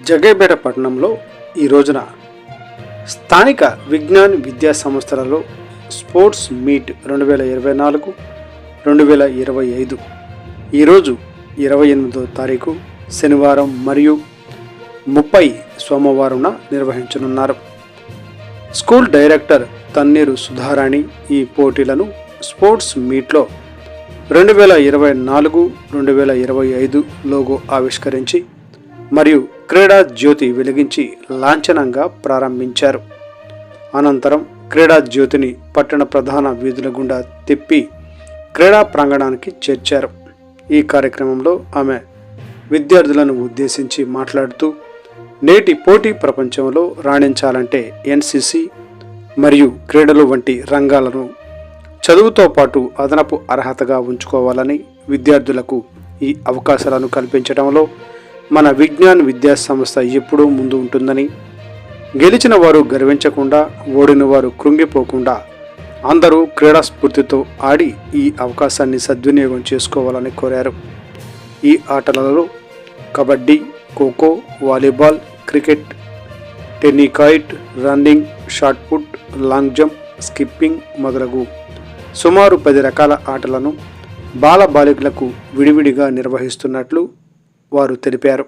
జగ్గయ్యపేట పట్టణంలో ఈ రోజున స్థానిక విజ్ఞాన్ విద్యా సంస్థలలో స్పోర్ట్స్ మీట్ 2024-2025 ఈరోజు 28వ తారీఖు శనివారం మరియు 30 సోమవారంన నిర్వహించనున్నారు. స్కూల్ డైరెక్టర్ తన్నీరు సుధారాణి ఈ పోటీలను స్పోర్ట్స్ మీట్లో 2024-2025 లోగో ఆవిష్కరించి మరియు క్రీడా జ్యోతి వెలిగించి లాంఛనంగా ప్రారంభించారు. అనంతరం క్రీడా జ్యోతిని పట్టణ ప్రధాన వీధుల గుండా తిప్పి క్రీడా ప్రాంగణానికి చేర్చారు. ఈ కార్యక్రమంలో ఆమె విద్యార్థులను ఉద్దేశించి మాట్లాడుతూ, నేటి పోటీ ప్రపంచంలో రాణించాలంటే ఎన్సిసి మరియు క్రీడలు వంటి రంగాలను చదువుతో పాటు అదనపు అర్హతగా ఉంచుకోవాలని, విద్యార్థులకు ఈ అవకాశాలను కల్పించడంలో మన విజ్ఞాన్ విద్యా సంస్థ ఎప్పుడూ ముందు ఉంటుందని, గెలిచిన వారు గర్వించకుండా, ఓడిన వారు కృంగిపోకుండా అందరూ క్రీడా స్ఫూర్తితో ఆడి ఈ అవకాశాన్ని సద్వినియోగం చేసుకోవాలని కోరారు. ఈ ఆటలలో kabaddi, kho kho, volleyball, cricket, tennikoit, running, shot put, long jump, skipping మొదలగు సుమారు 10 రకాల ఆటలను బాలబాలికలకు విడివిడిగా నిర్వహిస్తున్నట్లు వారు తెలిపారు.